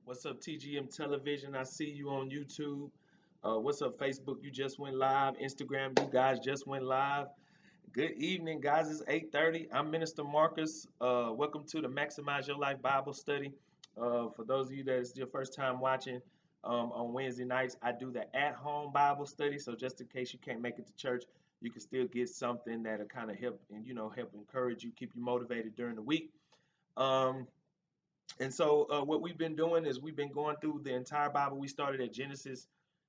What's up, TGM Television? I see you on YouTube. What's up, Facebook? You just went live. Instagram, you guys just went live. Good evening, guys. It's 8:30. I'm Minister Marcus. Welcome to the Maximize Your Life Bible Study. For those of you that it's your first time watching, on Wednesday nights, I do the at-home Bible study. So just in case you can't make it to church, you can still get something that'll kind of help and help encourage you, keep you motivated during the week. Um, and so what we've been doing is we've been going through the entire Bible. We started at Genesis,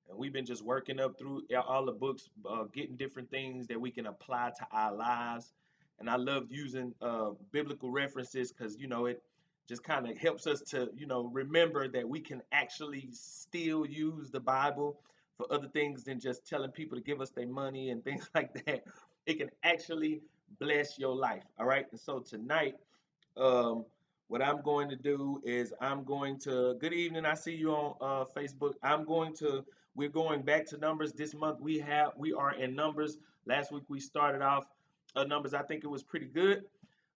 and we've been just working up through all the books, getting different things that we can apply to our lives. And I love using biblical references because it just kind of helps us to remember that we can actually still use the Bible for other things than just telling people to give us their money and things like that. It can actually bless your life. All right. And so tonight, um, what I'm going to do is I'm going to, good evening. I see you on Facebook. We're going back to Numbers this month. We are in Numbers. Last week we started off Numbers. I think it was pretty good.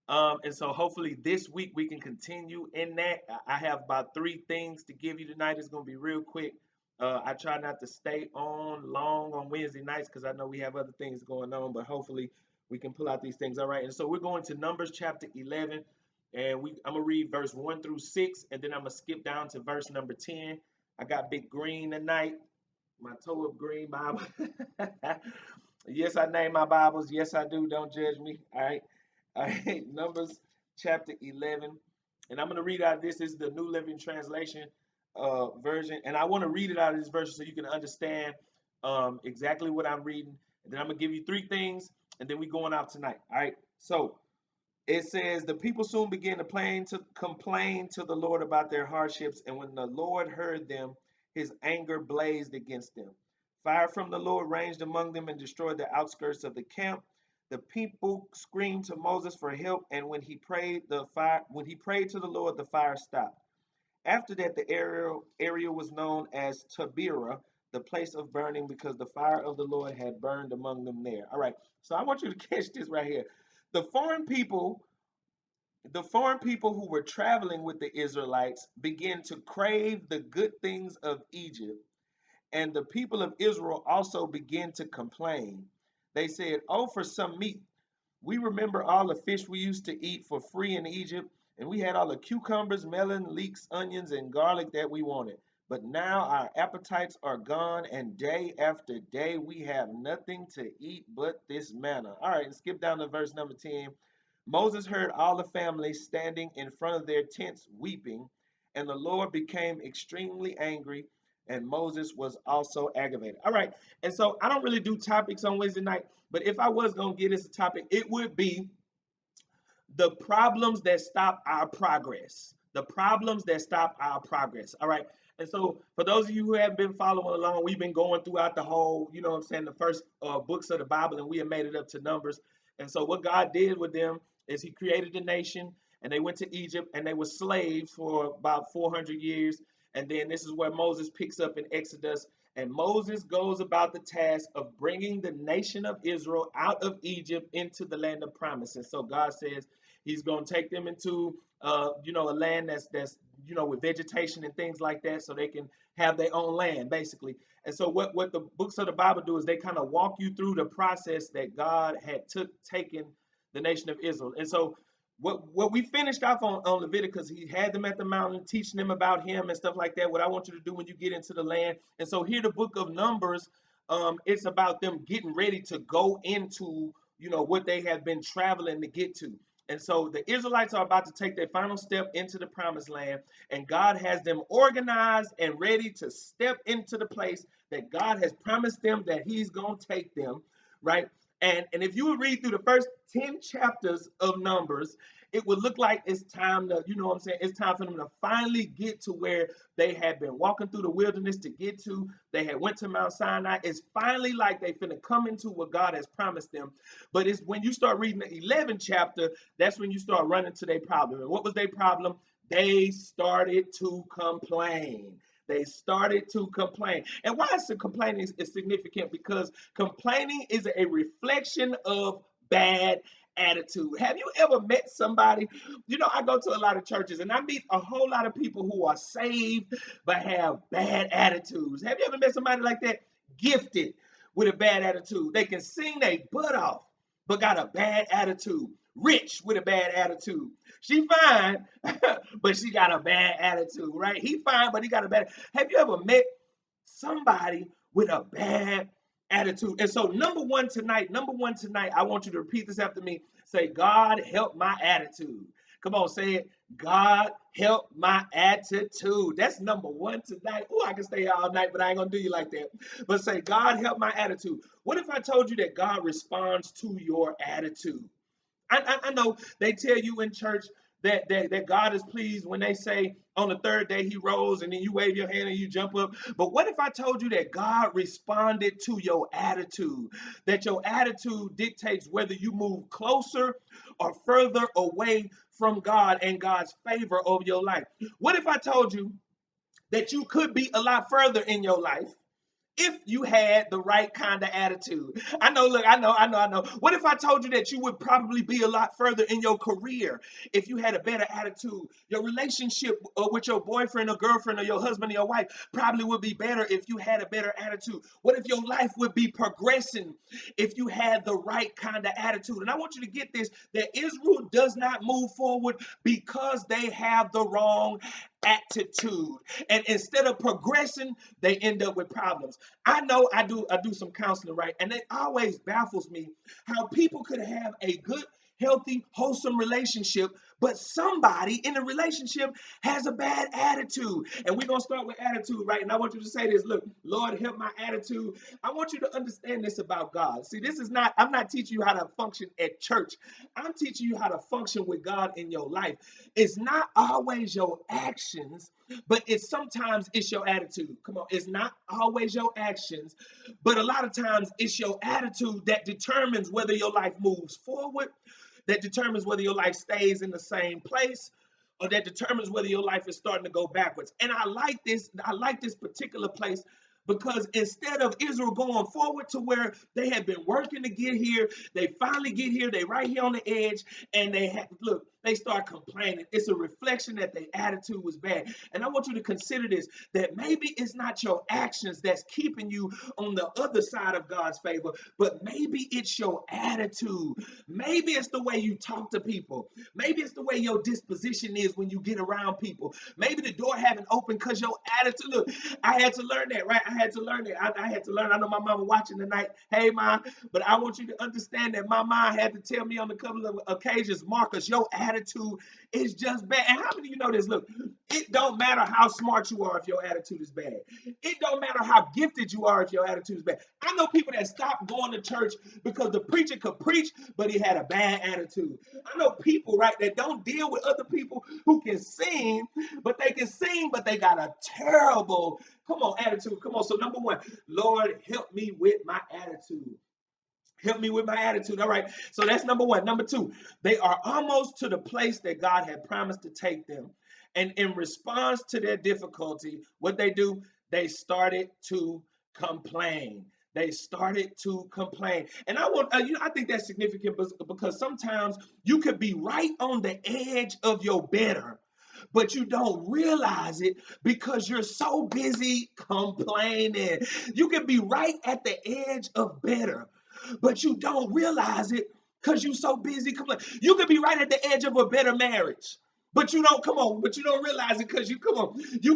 And so hopefully this week we can continue in that. I have about three things to give you tonight. It's going to be real quick. I try not to stay on long on Wednesday nights because I know we have other things going on, but hopefully we can pull out these things. All right. And so we're going to Numbers chapter 11, and I'm gonna read verse 1 through 6, and then I'm gonna skip down to verse number 10. I got Big Green tonight, my toe up green Bible. Yes, I name my Bibles. Yes, I do. Don't judge me. All right. All right. Numbers chapter 11. And I'm going to read out this. Is the New Living Translation version. And I want to read it out of this version so you can understand exactly what I'm reading. And then I'm going to give you three things. And then we going out tonight. All right. So it says, the people soon began to complain to the Lord about their hardships. And when the Lord heard them, his anger blazed against them. Fire from the Lord raged among them and destroyed the outskirts of the camp. The people screamed to Moses for help, and when he prayed to the Lord, the fire stopped. After that, the area was known as Taberah, the place of burning, because the fire of the Lord had burned among them there. All right, so I want you to catch this right here. The foreign people, the foreign people who were traveling with the Israelites began to crave the good things of Egypt, and the people of Israel also began to complain. They said, "Oh, for some meat. We remember all the fish we used to eat for free in Egypt, and we had all the cucumbers, melon, leeks, onions, and garlic that we wanted. But now our appetites are gone, and day after day we have nothing to eat but this manna." All right, skip down to verse number 10. Moses heard all the families standing in front of their tents weeping, and the Lord became extremely angry, and Moses was also aggravated. All right, and so I don't really do topics on Wednesday night, but if I was going to get this a topic, it would be the problems that stop our progress. The problems that stop our progress. All right. And so, for those of you who have been following along, we've been going throughout the whole, what I'm saying, the first books of the Bible, and we have made it up to Numbers. And so, what God did with them is He created the nation, and they went to Egypt, and they were slaves for about 400 years. And then this is where Moses picks up in Exodus, and Moses goes about the task of bringing the nation of Israel out of Egypt into the land of promise. And so God says He's going to take them into, a land that's with vegetation and things like that, so they can have their own land, basically. And so what the books of the Bible do is they kind of walk you through the process that God had taken the nation of Israel. And so what we finished off on Leviticus, he had them at the mountain, teaching them about him and stuff like that. What I want you to do when you get into the land. And so here, the book of Numbers, it's about them getting ready to go into, what they have been traveling to get to. And so the Israelites are about to take their final step into the promised land, and God has them organized and ready to step into the place that God has promised them that He's going to take them, right? And if you would read through the first 10 chapters of Numbers, it would look like it's time to, what I'm saying, it's time for them to finally get to where they had been walking through the wilderness to get to. They had went to Mount Sinai. It's finally like they finna come into what God has promised them. But it's when you start reading the 11th chapter, that's when you start running to their problem. And what was their problem? They started to complain. They started to complain. And why is the complaining is significant? Because complaining is a reflection of bad attitude. Have you ever met somebody? You know, I go to a lot of churches and I meet a whole lot of people who are saved but have bad attitudes. Have you ever met somebody like that? Gifted with a bad attitude. They can sing their butt off, but got a bad attitude. Rich with a bad attitude. She fine, but she got a bad attitude, right? He fine, but he got a bad. Have you ever met somebody with a bad attitude? And so, number one tonight, I want you to repeat this after me. Say, God, help my attitude. Come on, say it. God, help my attitude. That's number one tonight. Oh, I can stay all night, but I ain't gonna do you like that. But say, God, help my attitude. What if I told you that God responds to your attitude? I know they tell you in church that God is pleased when they say on the third day he rose and then you wave your hand and you jump up. But what if I told you that God responded to your attitude? That your attitude dictates whether you move closer or further away from God and God's favor over your life? What if I told you that you could be a lot further in your life if you had the right kind of attitude? I know, look, I know. What if I told you that you would probably be a lot further in your career if you had a better attitude? Your relationship with your boyfriend or girlfriend or your husband or your wife probably would be better if you had a better attitude. What if your life would be progressing if you had the right kind of attitude? And I want you to get this, that Israel does not move forward because they have the wrong attitude. And instead of progressing, they end up with problems. I know I do some counseling, right? And it always baffles me how people could have a good, healthy, wholesome relationship, but somebody in the relationship has a bad attitude. And we're gonna start with attitude, right? And I want you to say this: look, Lord, help my attitude. I want you to understand this about God. See, this is not, I'm not teaching you how to function at church. I'm teaching you how to function with God in your life. It's not always your actions, but it's your attitude. Come on, it's not always your actions, but a lot of times it's your attitude that determines whether your life moves forward, that determines whether your life stays in the same place, or that determines whether your life is starting to go backwards. And I like this particular place because instead of Israel going forward to where they had been working to get here, they finally get here, they right here on the edge, and they start complaining. It's a reflection that their attitude was bad. And I want you to consider this, that maybe it's not your actions that's keeping you on the other side of God's favor, but maybe it's your attitude. Maybe it's the way you talk to people. Maybe it's the way your disposition is when you get around people. Maybe the door haven't opened because your attitude. Look, I had to learn that, right? I had to learn that. I had to learn. I know my mama watching tonight. Hey, mom, but I want you to understand that my mom had to tell me on a couple of occasions, Marcus, your attitude is just bad. And how many of you know this? Look, it don't matter how smart you are if your attitude is bad. It don't matter how gifted you are if your attitude is bad. I know people that stopped going to church because the preacher could preach, but he had a bad attitude. I know people, right, that don't deal with other people who can sing, but they got a terrible, come on, attitude. Come on. So number one, Lord, help me with my attitude. Help me with my attitude. All right. So that's number one. Number two, they are almost to the place that God had promised to take them. And in response to their difficulty, what they do, they started to complain. They started to complain. And I think that's significant because sometimes you could be right on the edge of your better, but you don't realize it because you're so busy complaining. You can be right at the edge of better, but you don't realize it because you're so busy complaining. You could be right at the edge of a better marriage, but you don't realize it because you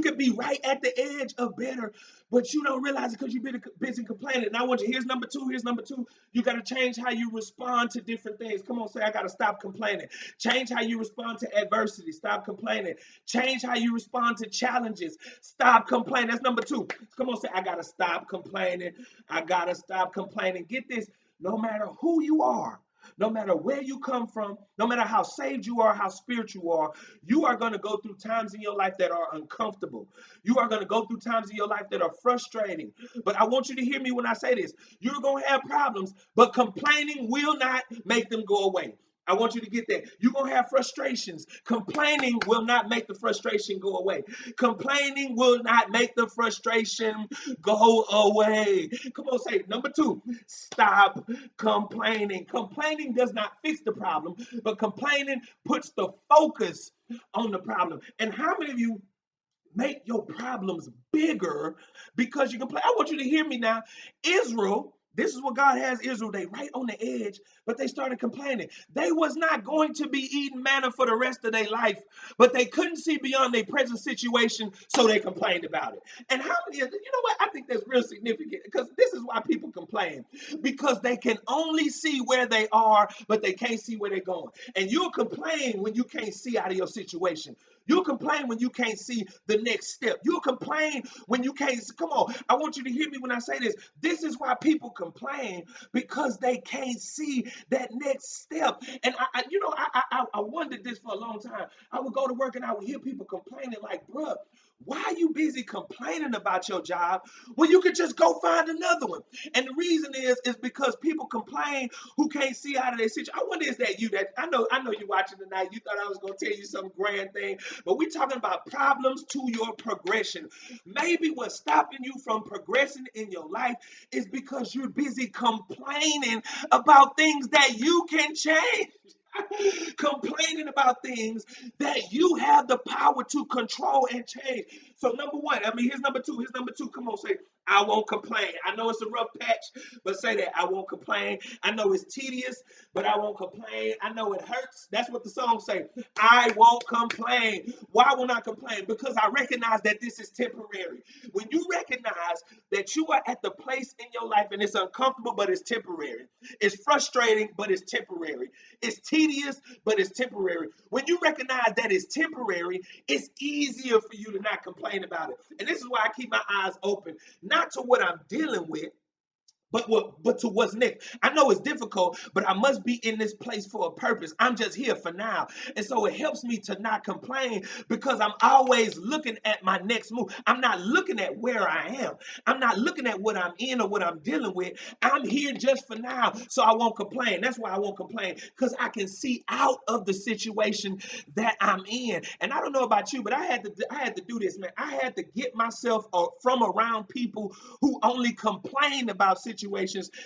could be right at the edge of better, but you don't realize it because you've been busy complaining. And I want you, here's number two. You got to change how you respond to different things. Come on, say, I got to stop complaining. Change how you respond to adversity. Stop complaining. Change how you respond to challenges. Stop complaining. That's number two. Come on, say, I got to stop complaining. I got to stop complaining. Get this, no matter who you are, no matter where you come from, no matter how saved you are, how spiritual you are going to go through times in your life that are uncomfortable. You are going to go through times in your life that are frustrating. But I want you to hear me when I say this. You're going to have problems, but complaining will not make them go away. I want you to get that. You're going to have frustrations. Complaining will not make the frustration go away. Complaining will not make the frustration go away. Come on, say it. Number two, stop complaining. Complaining does not fix the problem, but complaining puts the focus on the problem. And how many of you make your problems bigger because you complain? I want you to hear me now. Israel, this is what God has Israel. They right on the edge, but they started complaining. They was not going to be eating manna for the rest of their life, but they couldn't see beyond their present situation, so they complained about it. And how many of you know what? I think that's real significant because this is why people complain, because they can only see where they are, but they can't see where they're going. And you'll complain when you can't see out of your situation. You'll complain when you can't see the next step. You'll complain when you can't. Come on, I want you to hear me when I say this. This is why people complain, because they can't see that next step. And I wondered this for a long time. I would go to work and I would hear people complaining like, bruh, why are you busy complaining about your job when you could just go find another one? And the reason is because people complain who can't see out of their situation. I wonder, is that you? That I know you're watching tonight. You thought I was gonna tell you some grand thing, but we're talking about problems to your progression. Maybe what's stopping you from progressing in your life is because you're busy complaining about things that you can change. Complaining about things that you have the power to control and change. So number one, I mean, here's number two. Here's number two. Come on, say, I won't complain. I know it's a rough patch, but say that, I won't complain. I know it's tedious, but I won't complain. I know it hurts. That's what the song say. I won't complain. Why won't I complain? Because I recognize that this is temporary. When you recognize that you are at the place in your life and it's uncomfortable, but it's temporary. It's frustrating, but it's temporary. It's tedious, but it's temporary. When you recognize that it's temporary, it's easier for you to not complain about it. And this is why I keep my eyes open, not to what I'm dealing with, but to what's next. I know it's difficult, but I must be in this place for a purpose. I'm just here for now. And so it helps me to not complain because I'm always looking at my next move. I'm not looking at where I am. I'm not looking at what I'm in or what I'm dealing with. I'm here just for now, so I won't complain. That's why I won't complain, because I can see out of the situation that I'm in. And I don't know about you, but I had to do this, man. I had to get myself from around people who only complain about situations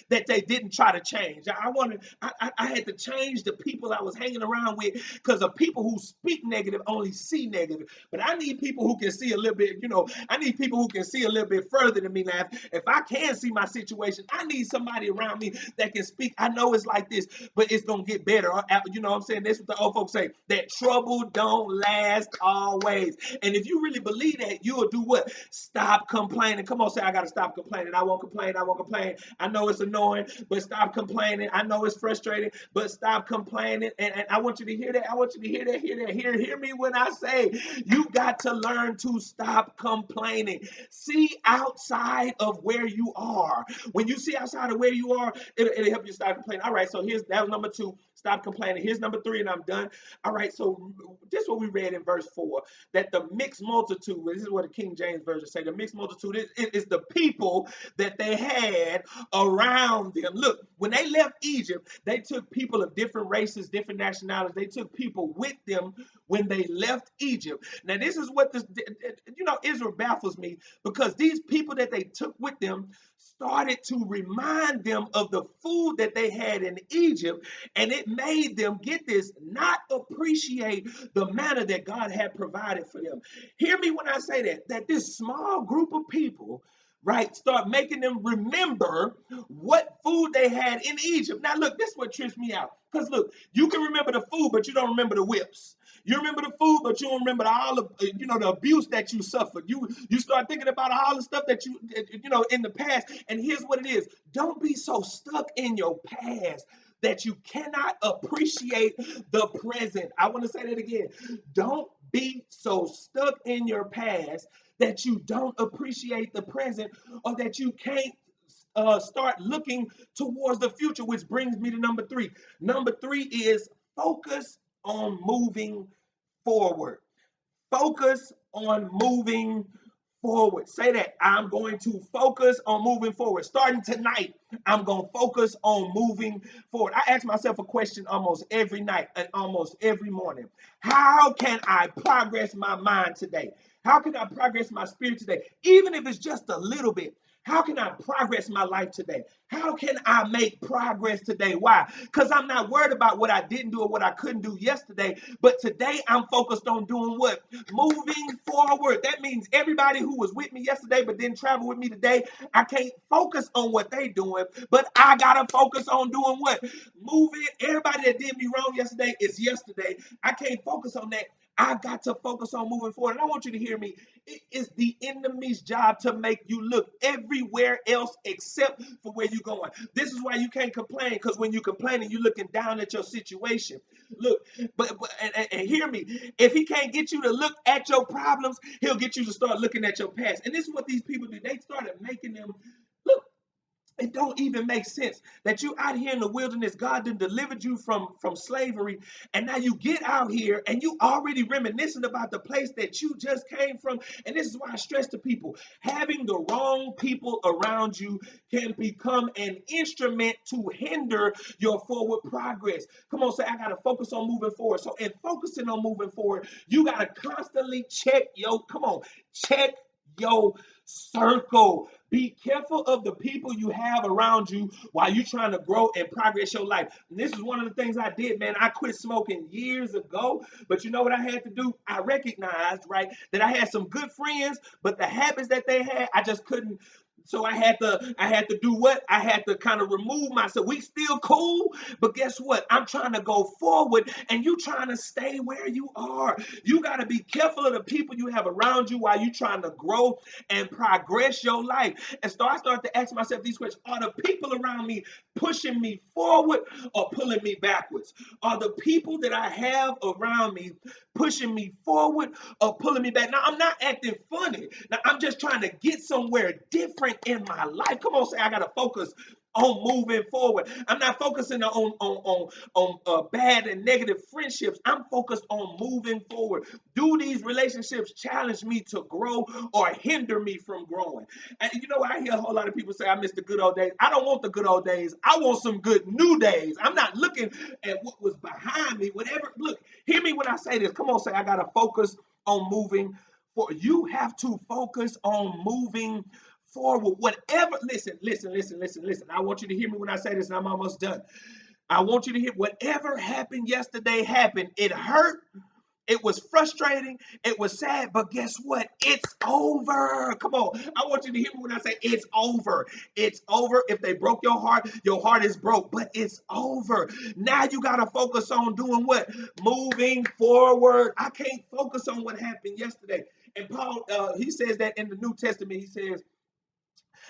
that they didn't try to change. I had to change the people I was hanging around with, because the people who speak negative only see negative. But I need people who can see a little bit, I need people who can see a little bit further than me. Now, if I can see my situation, I need somebody around me that can speak. I know it's like this, but it's gonna get better. You know what I'm saying? That's what the old folks say, that trouble don't last always. And if you really believe that, you'll do what? Stop complaining. Come on, say, I gotta stop complaining. I won't complain. I won't complain. I know it's annoying, but stop complaining. I know it's frustrating, but stop complaining. And I want you to hear that. I want you to hear that. Hear me when I say, you got to learn to stop complaining. See outside of where you are. When you see outside of where you are, it'll help you stop complaining. All right, so that was number two. Stop complaining. Here's number three, and I'm done. All right, so this is what we read in verse 4, that the mixed multitude, this is what the King James Version say, the mixed multitude is the people that they had around them. Look, when they left Egypt, they took people of different races, different nationalities. They took people with them when they left Egypt. Now, this is what Israel baffles me, because these people that they took with them started to remind them of the food that they had in Egypt, and it made them, get this, not appreciate the manna that God had provided for them. Hear me when I say that this small group of people, right, start making them remember what food they had in Egypt. Now, look, this is what trips me out. Because, look, you can remember the food, but you don't remember the whips. You remember the food, but you don't remember all of the abuse that you suffered. You start thinking about all the stuff that in the past. And here's what it is: don't be so stuck in your past that you cannot appreciate the present. I want to say that again. Don't be so stuck in your past that you don't appreciate the present, or that you can't start looking towards the future, which brings me to number three. Number three is focus on moving forward. Focus on moving forward. Say that. I'm going to focus on moving forward. Starting tonight, I'm going to focus on moving forward. I ask myself a question almost every night and almost every morning. How can I progress my mind today? How can I progress my spirit today? Even if it's just a little bit. How can I progress my life today? How can I make progress today? Why? Because I'm not worried about what I didn't do or what I couldn't do yesterday. But today I'm focused on doing what? Moving forward. That means everybody who was with me yesterday but didn't travel with me today, I can't focus on what they doing, but I gotta focus on doing what? Moving. Everybody that did me wrong yesterday is yesterday. I can't focus on that. I got to focus on moving forward. And I want you to hear me. It is the enemy's job to make you look everywhere else except for where you're going. This is why you can't complain, because when you're complaining, you're looking down at your situation. Look, and hear me. If he can't get you to look at your problems, he'll get you to start looking at your past. And this is what these people do. They started making them look. It don't even make sense that you out here in the wilderness. God done delivered you from slavery, and now you get out here and you already reminiscing about the place that you just came from. And this is why I stress to people: having the wrong people around you can become an instrument to hinder your forward progress. Come on, say I gotta focus on moving forward. So in focusing on moving forward, you gotta constantly check check your circle. Be careful of the people you have around you while you're trying to grow and progress your life. And this is one of the things I did, man. I quit smoking years ago, but you know what I had to do? I recognized, right, that I had some good friends, but the habits that they had, I just couldn't. So I had to do what? I had to kind of remove myself. We still cool, but guess what? I'm trying to go forward and you trying to stay where you are. You got to be careful of the people you have around you while you trying to grow and progress your life. And so I started to ask myself these questions: are the people around me pushing me forward or pulling me backwards? Are the people that I have around me pushing me forward or pulling me back? Now, I'm not acting funny. Now, I'm just trying to get somewhere different in my life. Come on, say I got to focus on moving forward. I'm not focusing on bad and negative friendships. I'm focused on moving forward. Do these relationships challenge me to grow or hinder me from growing? And you know, I hear a whole lot of people say, I miss the good old days. I don't want the good old days. I want some good new days. I'm not looking at what was behind me. Whatever, look, hear me when I say this. Come on, say I got to focus on moving forward. You have to focus on moving forward. Whatever, listen. I want you to hear me when I say this, and I'm almost done. I want you to hear whatever happened yesterday happened. It hurt. It was frustrating. It was sad, but guess what? It's over. Come on. I want you to hear me when I say it's over. It's over. If they broke your heart is broke, but it's over. Now you got to focus on doing what? Moving forward. I can't focus on what happened yesterday. And Paul, he says that in the New Testament. He says,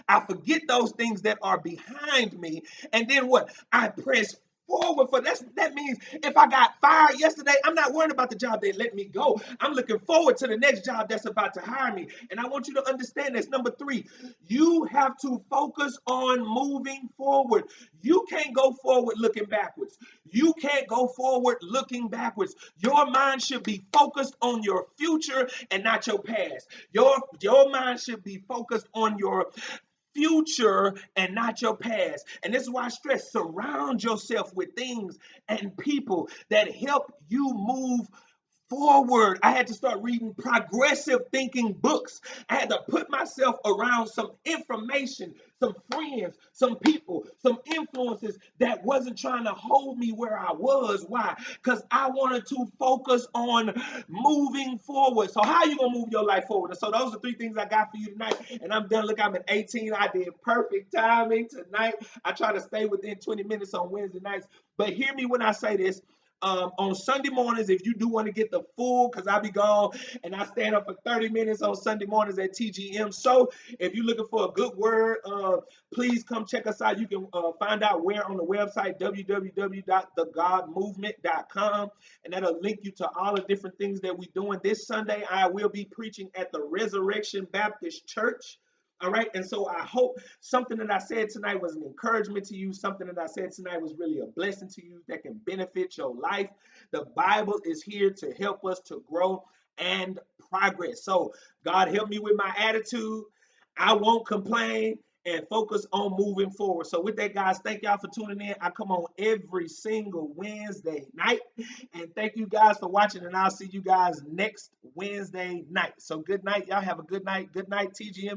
I forget those things that are behind me. And then what? I press forward for that means if I got fired yesterday, I'm not worried about the job they let me go. I'm looking forward to the next job that's about to hire me. And I want you to understand this. Number 3, you have to focus on moving forward. You can't go forward looking backwards. You can't go forward looking backwards. Your mind should be focused on your future and not your past. Your mind should be focused on your future and not your past. And this is why I stress: surround yourself with things and people that help you move forward. I had to start reading progressive thinking books. I had to put myself around some information, some friends, some people, some influences that wasn't trying to hold me where I was. Why? Because I wanted to focus on moving forward. So how are you going to move your life forward? And so those are 3 things I got for you tonight. And I'm done. Look, I'm at 18. I did perfect timing tonight. I try to stay within 20 minutes on Wednesday nights. But hear me when I say this. On Sunday mornings, if you do want to get the full, because I'll be gone and I stand up for 30 minutes on Sunday mornings at TGM. So if you're looking for a good word, please come check us out. You can find out where on the website, www.thegodmovement.com, and that'll link you to all the different things that we're doing. This Sunday, I will be preaching at the Resurrection Baptist Church. All right. And so I hope something that I said tonight was an encouragement to you. Something that I said tonight was really a blessing to you that can benefit your life. The Bible is here to help us to grow. and progress. So God help me with my attitude. I won't complain and focus on moving forward. So with that, guys, thank y'all for tuning in. I come on every single Wednesday night. And thank you guys for watching. And I'll see you guys next Wednesday night. So good night. Y'all have a good night. Good night, TGM.